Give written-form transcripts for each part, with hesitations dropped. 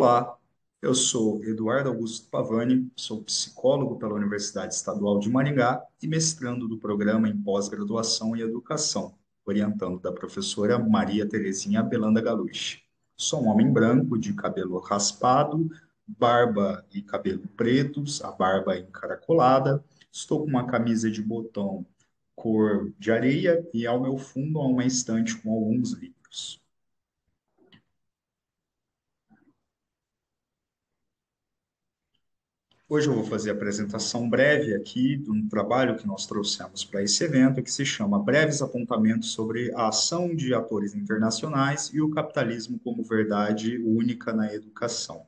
Olá, eu sou Eduardo Augusto Pavani, sou psicólogo pela Universidade Estadual de Maringá e mestrando do programa em pós-graduação em educação, orientando da professora Maria Terezinha Belanda Galucci. Sou um homem branco de cabelo raspado, barba e cabelo pretos, a barba encaracolada. Estou com uma camisa de botão cor de areia e ao meu fundo há uma estante com alguns livros. Hoje eu vou fazer a apresentação breve aqui de um trabalho que nós trouxemos para esse evento, que se chama Breves Apontamentos sobre a Ação de Atores Internacionais e o Capitalismo como Verdade Única na Educação.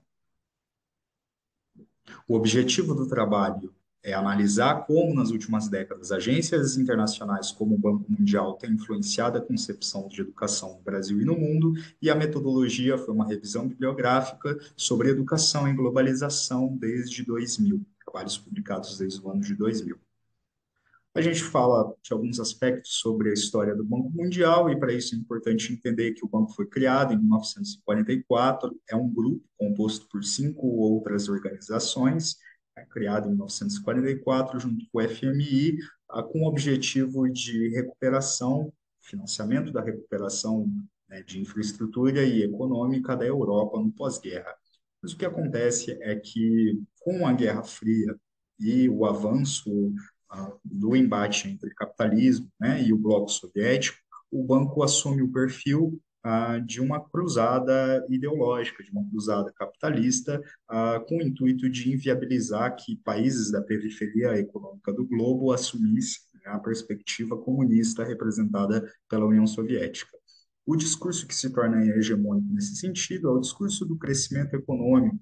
O objetivo do trabalho é analisar como, nas últimas décadas, agências internacionais como o Banco Mundial têm influenciado a concepção de educação no Brasil e no mundo, e a metodologia foi uma revisão bibliográfica sobre educação e globalização desde 2000, trabalhos publicados desde o ano de 2000. A gente fala de alguns aspectos sobre a história do Banco Mundial, e para isso é importante entender que o banco foi criado em 1944, é um grupo composto por cinco outras organizações, criado em 1944, junto com o FMI, com o objetivo de recuperação, financiamento da recuperação, né, de infraestrutura e econômica da Europa no pós-guerra. Mas o que acontece é que, com a Guerra Fria e o avanço do embate entre capitalismo, né, e o bloco soviético, o banco assume o perfil de uma cruzada ideológica, de uma cruzada capitalista, com o intuito de inviabilizar que países da periferia econômica do globo assumissem, né, a perspectiva comunista representada pela União Soviética. O discurso que se torna hegemônico nesse sentido é o discurso do crescimento econômico,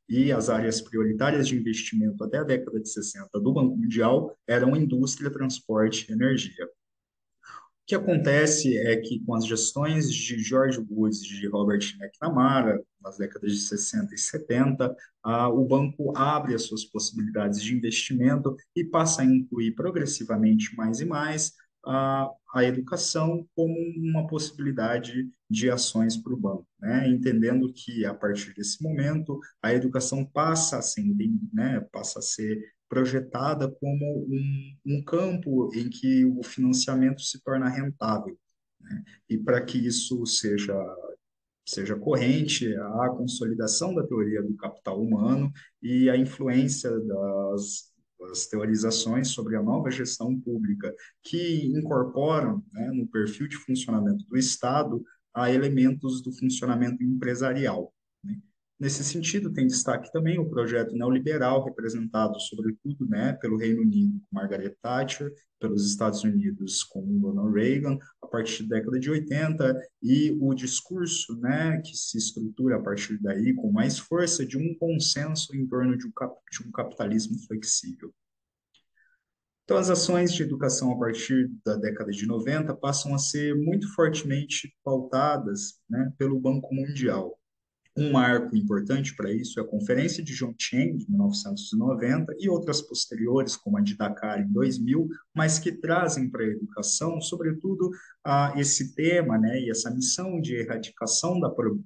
e as áreas prioritárias de investimento até a década de 60 do Banco Mundial eram indústria, transporte e energia. O que acontece é que, com as gestões de George Woods e de Robert McNamara, nas décadas de 60 e 70, o banco abre as suas possibilidades de investimento e passa a incluir progressivamente mais e mais a educação como uma possibilidade de ações para o banco, né? Entendendo que, a partir desse momento, a educação passa a ser, né, passa a ser projetada como um campo em que o financiamento se torna rentável, né? E para que isso seja corrente, a consolidação da teoria do capital humano e a influência das teorizações sobre a nova gestão pública, que incorporam, né, no perfil de funcionamento do Estado, a elementos do funcionamento empresarial, né? Nesse sentido, tem destaque também o projeto neoliberal, representado, sobretudo, né, pelo Reino Unido, com Margaret Thatcher, pelos Estados Unidos, com Ronald Reagan, a partir da década de 80, e o discurso, né, que se estrutura a partir daí com mais força de um consenso em torno de um capitalismo flexível. Então, as ações de educação a partir da década de 90 passam a ser muito fortemente pautadas, né, pelo Banco Mundial. Um marco importante para isso é a Conferência de Chongqing, de 1990, e outras posteriores, como a de Dakar, em 2000, mas que trazem para a educação, sobretudo, esse tema, né, e essa missão de erradicação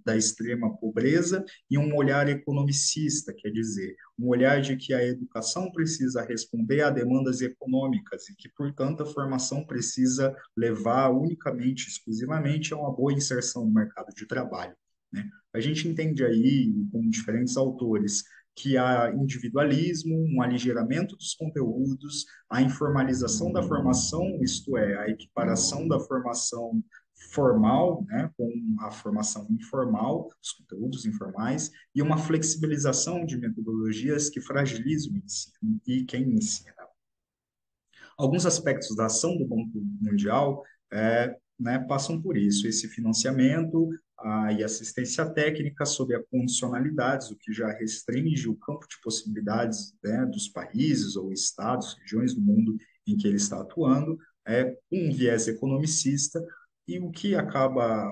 da extrema pobreza e um olhar economicista, quer dizer, um olhar de que a educação precisa responder a demandas econômicas e que, portanto, a formação precisa levar unicamente, exclusivamente, a uma boa inserção no mercado de trabalho, né? A gente entende aí, com diferentes autores, que há individualismo, um aligeramento dos conteúdos, a informalização da formação, isto é, a equiparação da formação formal, né, com a formação informal, os conteúdos informais, e uma flexibilização de metodologias que fragilizam o ensino e quem ensina. Alguns aspectos da ação do Banco Mundial, né, passam por isso, esse financiamento e assistência técnica sob a condicionalidades, o que já restringe o campo de possibilidades, né, dos países ou estados, regiões do mundo em que ele está atuando, um viés economicista, e o que acaba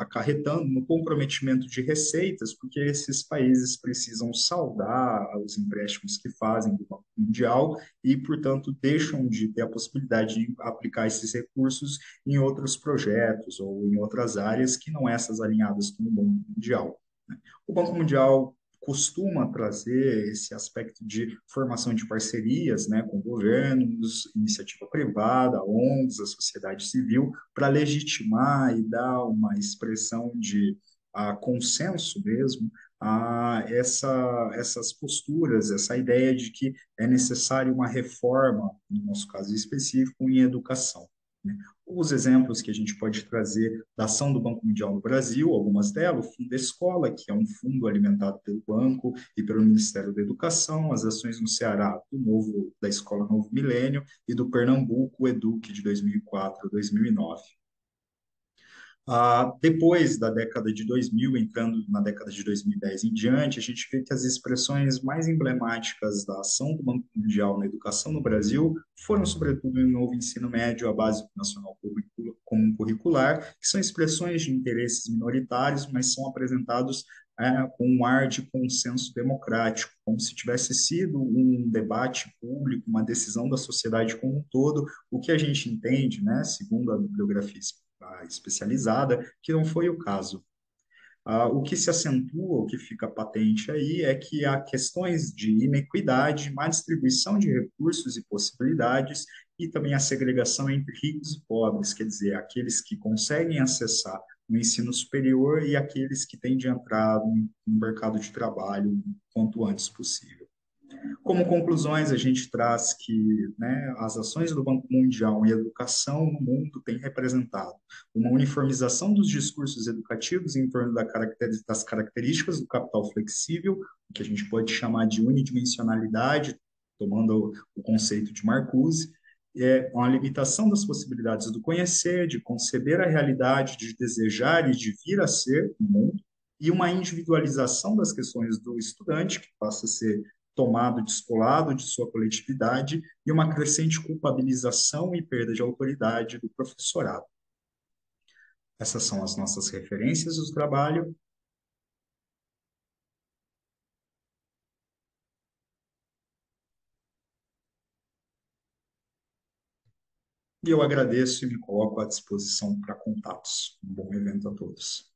acarretando no comprometimento de receitas, porque esses países precisam saldar os empréstimos que fazem do Banco Mundial e, portanto, deixam de ter a possibilidade de aplicar esses recursos em outros projetos ou em outras áreas que não essas alinhadas com o Banco Mundial, O Banco Mundial costuma trazer esse aspecto de formação de parcerias, né, com governos, iniciativa privada, ONGs, a sociedade civil, para legitimar e dar uma expressão de consenso mesmo a essas posturas, essa ideia de que é necessário uma reforma, no nosso caso específico, em educação, né? Os exemplos que a gente pode trazer da ação do Banco Mundial no Brasil, algumas delas, o Fundo Escola, que é um fundo alimentado pelo banco e pelo Ministério da Educação, as ações no Ceará da Escola Novo Milênio e do Pernambuco, o EDUC, de 2004 a 2009. Depois da década de 2000, entrando na década de 2010 em diante, a gente vê que as expressões mais emblemáticas da ação do Banco Mundial na educação no Brasil foram, sobretudo, no novo ensino médio, a Base Nacional Comum Curricular, que são expressões de interesses minoritários, mas são apresentados com um ar de consenso democrático, como se tivesse sido um debate público, uma decisão da sociedade como um todo, o que a gente entende, né, segundo a bibliografia especializada, que não foi o caso. O que se acentua, o que fica patente aí, é que há questões de inequidade, má distribuição de recursos e possibilidades, e também a segregação entre ricos e pobres, quer dizer, aqueles que conseguem acessar o ensino superior e aqueles que têm de entrar no mercado de trabalho o quanto antes possível. Como conclusões, a gente traz que, né, as ações do Banco Mundial em educação no mundo têm representado uma uniformização dos discursos educativos em torno das características do capital flexível, o que a gente pode chamar de unidimensionalidade, tomando o conceito de Marcuse, é uma limitação das possibilidades do conhecer, de conceber a realidade, de desejar e de vir a ser no mundo, e uma individualização das questões do estudante, que passa a ser tomado, descolado de sua coletividade, e uma crescente culpabilização e perda de autoridade do professorado. Essas são as nossas referências do trabalho, e eu agradeço e me coloco à disposição para contatos. Um bom evento a todos.